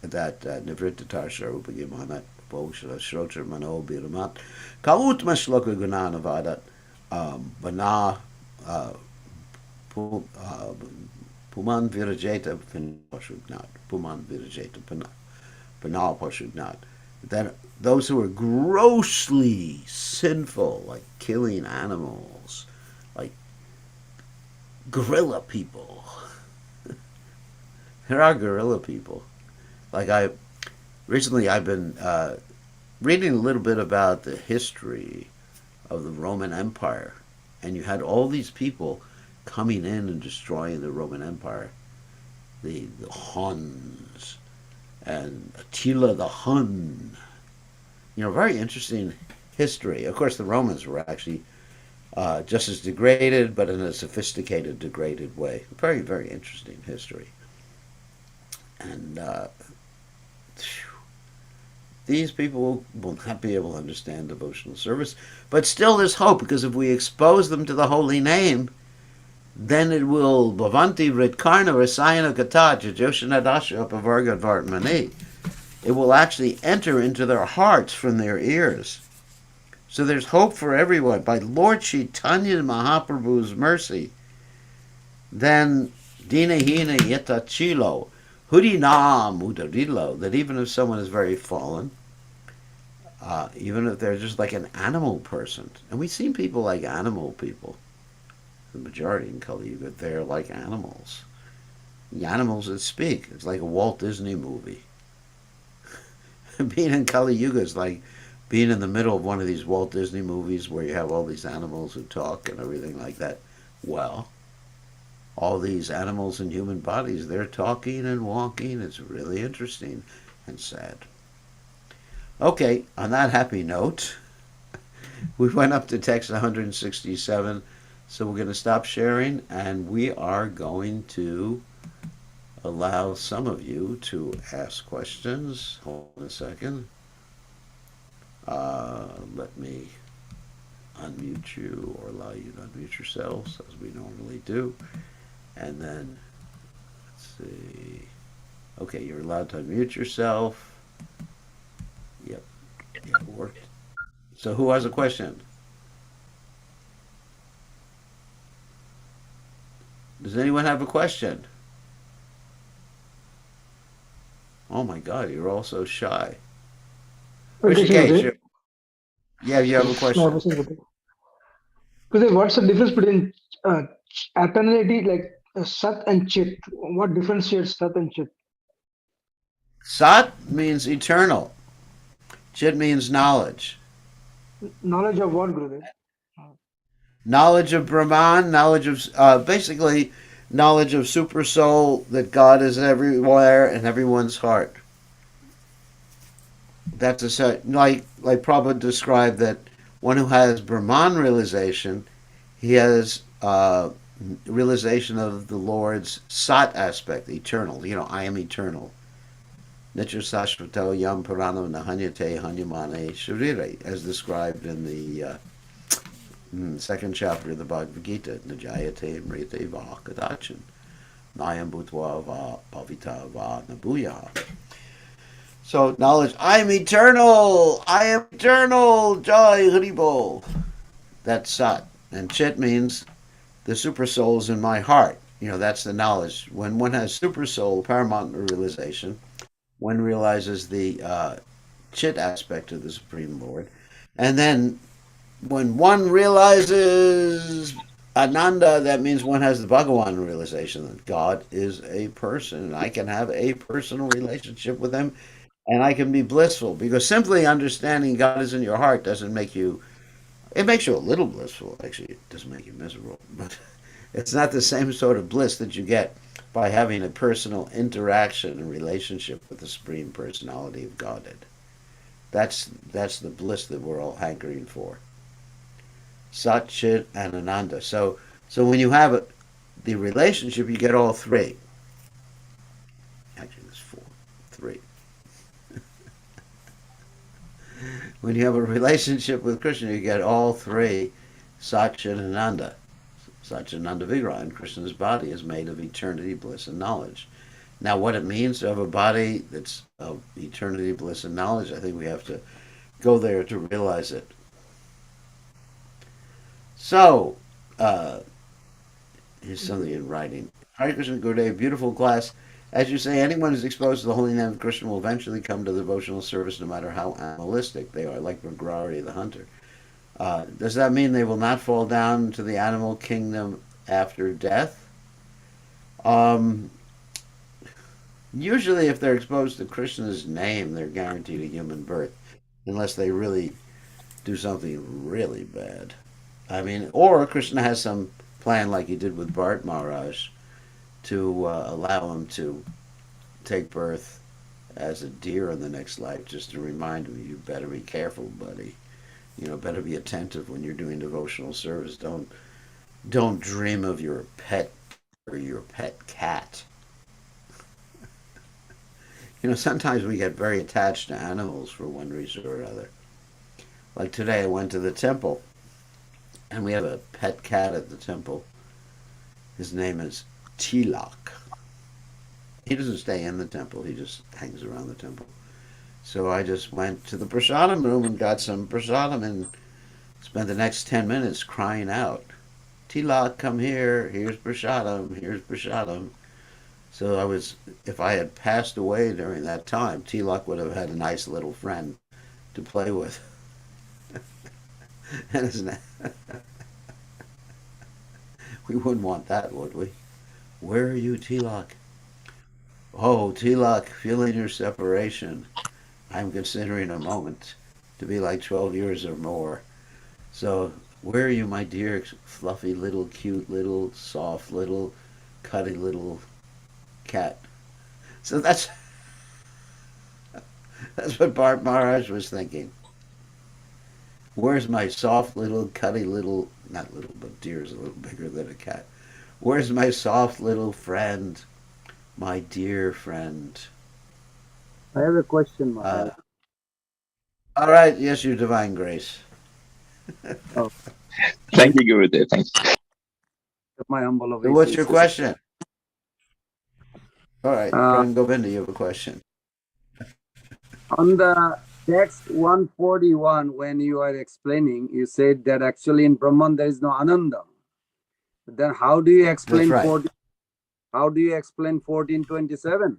A: that Nivrittatar Sharupagimanat Shrotra Mano Biramat Kautma Shloka Gunana Vadat Bana Puman Virajeta Pashugnat Puman Virajeta Bana Pashugnat. That those who are grossly sinful, like killing animals, like gorilla people. There are gorilla people. Like recently I've been reading a little bit about the history of the Roman Empire, and you had all these people coming in and destroying the Roman Empire. The Huns and Attila the Hun. Very interesting history. Of course, the Romans were actually just as degraded, but in a sophisticated, degraded way. Very, very interesting history. And these people will not be able to understand devotional service, but still there's hope, because if we expose them to the holy name, then it will Bhavanti Ritkarna Rasayana Kata Joshanadasha Pavarga Vartmani. It will actually enter into their hearts from their ears. So there's hope for everyone. By Lord Caitanya Mahaprabhu's mercy, then Dinahina Yetachilo, Hudinam Udarilo, that even if someone is very fallen, even if they're just like an animal person, and we've seen people like animal people, the majority in Kali Yuga, they're like animals. The animals that speak. It's like a Walt Disney movie. Being in Kali Yuga is like being in the middle of one of these Walt Disney movies where you have all these animals who talk and everything like that. Well, all these animals in human bodies, they're talking and walking. It's really interesting and sad. Okay, on that happy note, we went up to text 167, so we're going to stop sharing and we are going to allow some of you to ask questions. Hold on a second. Let me unmute you or allow you to unmute yourselves as we normally do. And then, let's see. Okay, you're allowed to unmute yourself. Yep, it worked. So who has a question? Does anyone have a question? Oh my God, you're all so shy.
B: Good question,
A: Rishikesh,
B: Gurudev.
A: yeah, you have a
B: Small
A: question.
B: question, Gurudev. Gurudev, what's the difference between uh, eternity, like Sat and Chit? What differentiates Sat and Chit?
A: Sat means eternal. Chit means knowledge.
B: Knowledge of what, Gurudev?
A: Knowledge of Brahman, knowledge of basically knowledge of super soul that God is everywhere in everyone's heart. That's a set like Prabhupada described that one who has Brahman realization, he has realization of the Lord's Sat aspect, eternal. You know, I am eternal. Nitya Sashvato Yam Purana Nahanyate Hanyamane Shurire, as described in the second chapter of the Bhagavad Gita, Najayate Mrite Va Kadachan, Nayam Bhutva Va Pavita Va Nabuya. So knowledge, I am eternal, I am eternal, Jai Haribol. That's Sat. And Chit means the super soul is in my heart. You know, that's the knowledge. When one has super soul, paramount realization, one realizes the Chit aspect of the Supreme Lord. And then when one realizes Ananda, that means one has the Bhagavan realization that God is a person and I can have a personal relationship with him and I can be blissful because simply understanding God is in your heart doesn't make you, it makes you a little blissful. Actually, it doesn't make you miserable, but it's not the same sort of bliss that you get by having a personal interaction and relationship with the Supreme Personality of Godhead. That's the bliss that we're all hankering for. Sat, Chit, and Ananda. So when you have the relationship, you get all three. Actually, there's four, three. When you have a relationship with Krishna, you get all three, Sat, Chit, and Ananda. Satchitananda Vigraha, and Krishna's body is made of eternity, bliss, and knowledge. Now, what it means to have a body that's of eternity, bliss, and knowledge, I think we have to go there to realize it. So, uh, here's something in writing. Hare Krishna Gurudev, beautiful class. As you say, anyone who's exposed to the holy name of Krishna will eventually come to the devotional service no matter how animalistic they are, like Mrigarari the hunter. Does that mean they will not fall down to the animal kingdom after death? Um, Usually, if they're exposed to Krishna's name, they're guaranteed a human birth, unless they really do something really bad. I mean, or Krishna has some plan, like he did with Bharat Maharaj, to allow him to take birth as a deer in the next life, just to remind him, you better be careful, buddy. You know, better be attentive when you're doing devotional service. Don't dream of your pet or your pet cat. You know, sometimes we get very attached to animals for one reason or another. Like today, I went to the temple, and we have a pet cat at the temple. His name is Tilak. He doesn't stay in the temple, he just hangs around the temple. So I just went to the prasadam room and got some prasadam and spent the next 10 minutes crying out, Tilak, come here, here's prasadam, here's prasadam. So I was, if I had passed away during that time, Tilak would have had a nice little friend to play with. And isn't that, we wouldn't want that, would we? Where are you, Tilak? Oh, Tilak, feeling your separation. I'm considering a moment to be like 12 years or more. So, where are you, my dear, fluffy little, cute little, soft little, cutty little cat? So that's what Bart Maharaj was thinking. Where's my soft little, cutty little, not little, but deer is a little bigger than a cat. Where's my soft little friend, my dear friend?
C: I have a question,
A: Uh,
C: Maharaj.
A: all right, yes, your divine grace.
C: Oh,
D: Thank you, Gurudev. Thank you.
C: my humble
A: So, what's your
C: obeisances.
A: question? All right,
C: Uh,
A: friend Govinda, you have a question.
C: on the text 141, when you are explaining, you said that actually in Brahman there is no Ananda. Then how do you
A: That's
C: explain
A: right.
C: 14? How do you explain 1427?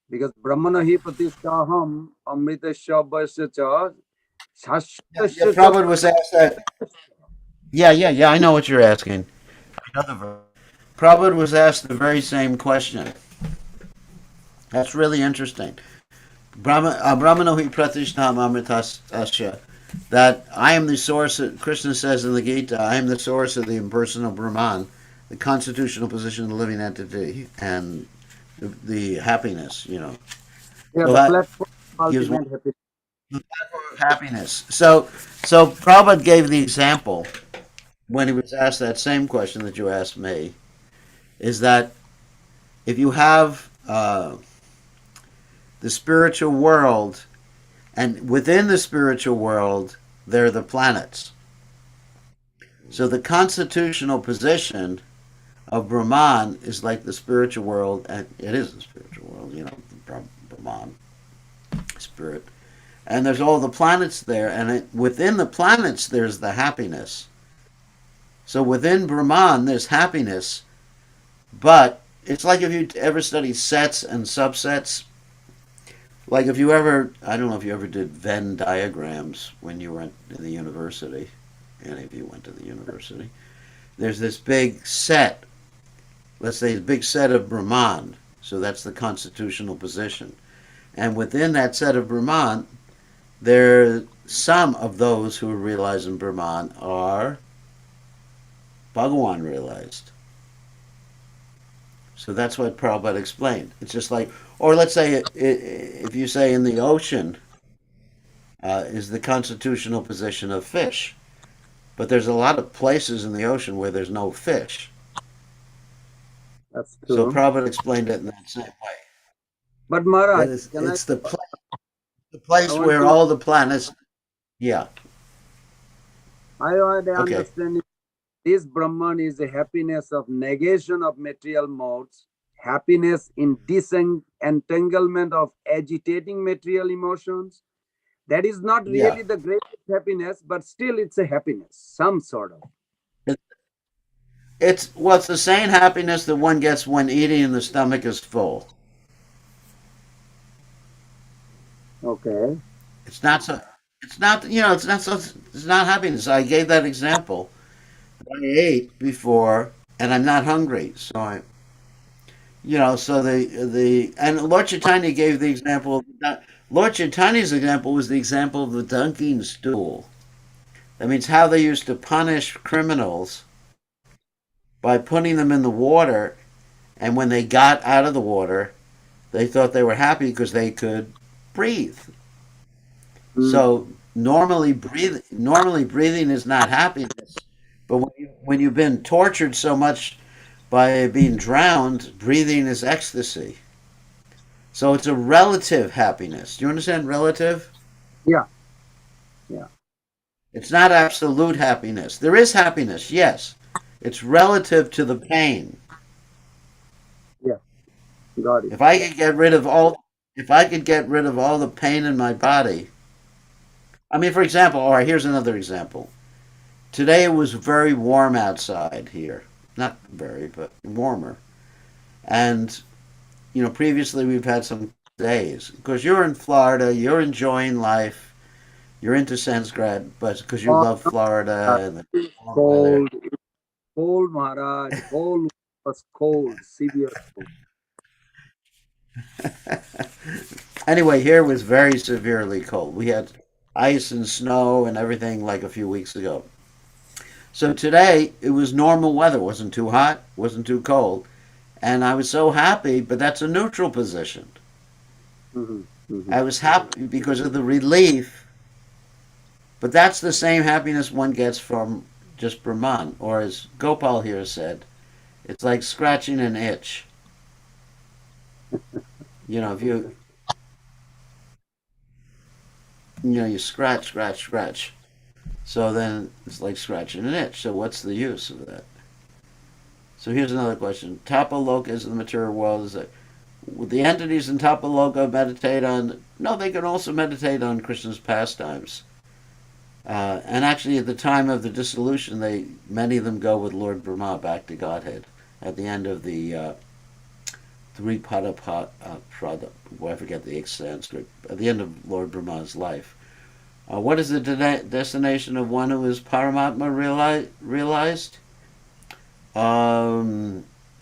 C: Because Brahmana hi pratisthaham amritasya vaisya cha
A: Yeah,
C: shashvatasya cha.
A: Prabhupada was asked that. Yeah. I know what you're asking. Another verse. Prabhupada was asked the very same question. That's really interesting. Brahmanohi pratishnam amritasya. That I am the source. Krishna says in the Gita, I am the source of the impersonal Brahman, the constitutional position of the living entity, and the happiness.
C: Yeah,
A: So
C: the
A: that
C: platform of
A: gives one
C: ultimate happiness.
A: of happiness. So Prabhupada gave the example when he was asked that same question that you asked me. Is that if you have the spiritual world, and within the spiritual world, there are the planets. So the constitutional position of Brahman is like the spiritual world, and it is the spiritual world, Brahman, spirit. And there's all the planets there, and within the planets, there's the happiness. So within Brahman, there's happiness, but it's like if you ever study sets and subsets. Like if you ever, I don't know if you ever did Venn diagrams when you were in the university. Any of you went to the university. There's this big set, let's say a big set of Brahman. So that's the constitutional position. And within that set of Brahman, there some of those who are realizing Brahman are Bhagawan realized. So that's what Prabhupada explained. It's just like, or let's say, if you say in the ocean is the constitutional position of fish. But there's a lot of places in the ocean where there's no fish.
C: That's
A: So
C: true.
A: Prabhupada explained it in that same way.
C: But
A: That
C: Maharaj,
A: is,
C: can I?
A: it's the
C: I
A: place
C: want
A: where
C: to.
A: all the planets. Yeah.
C: I want to
A: Okay.
C: understand. This Brahman is the happiness of negation of material modes, happiness in disentanglement of agitating material emotions. That is not
A: Yeah.
C: really the greatest happiness, but still it's a happiness, some sort of.
A: It, it's the same happiness that one gets when eating and the stomach is full.
C: Okay.
A: It's not so. It's not. It's not so. It's not happiness. I gave that example. I ate before, and I'm not hungry, so so the and Lord Chaitanya gave the example. Lord Chaitanya's example was the example of the dunking stool. That means how they used to punish criminals by putting them in the water, and when they got out of the water, they thought they were happy because they could breathe.
C: Mm.
A: So normally breathing is not happiness, but when you've been tortured so much by being drowned, breathing is ecstasy. So it's a relative happiness. Do you understand relative?
C: Yeah, yeah,
A: It's not absolute happiness. There is happiness, yes. It's relative to the pain.
C: yeah. Got it.
A: If I could get rid of all if I could get rid of all the pain in my body. I mean, for example, all right, here's another example. Today it was very warm outside here. Not very, but warmer. And previously we've had some days. Because you're in Florida, you're enjoying life, you're into Sanskrit, but because you
C: Oh,
A: love
C: no,
A: Florida and the
C: it's
A: warm weather.
C: cold. It's cold, Maharaj. Whole was cold, severe cold.
A: Anyway, here was very severely cold. We had ice and snow and everything like a few weeks ago. So today it was normal weather. Wasn't too hot, wasn't too cold, and I was so happy. But that's a neutral position.
C: Mhm, mhm.
A: I was happy because of the relief, but that's the same happiness one gets from just Brahman, or as Gopal here said, it's like scratching an itch. If you scratch, scratch, scratch. So then it's like scratching an itch. So what's the use of that? So here's another question. Tapaloka is the material world. Is it, would the entities in Tapaloka meditate on? No, they can also meditate on Krishna's pastimes. And actually, at the time of the dissolution, many of them go with Lord Brahma back to Godhead. At the end of the three pada prada, I forget the Sanskrit. At the end of Lord Brahma's life, what is the destination of one who is Paramatma realized?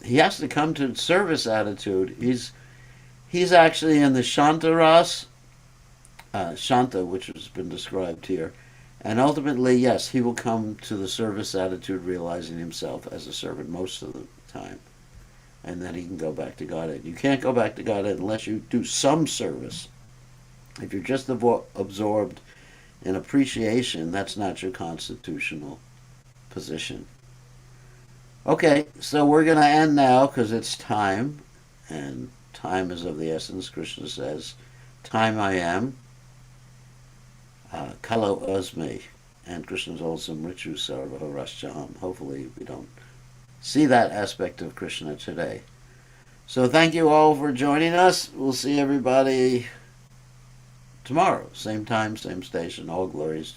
A: He has to come to service attitude. He's actually in the Shanta Ras, Shanta, which has been described here. And ultimately, yes, he will come to the service attitude, realizing himself as a servant most of the time. And then he can go back to Godhead. You can't go back to Godhead unless you do some service. If you're just absorbed in appreciation, that's not your constitutional position. Okay, so we're going to end now because it's time, and time is of the essence. Krishna says, time I am, kalo asmi, and Krishna's also mritu sarva raschaham. Hopefully we don't see that aspect of Krishna today. So thank you all for joining us. We'll see everybody tomorrow, same time, same station. All glories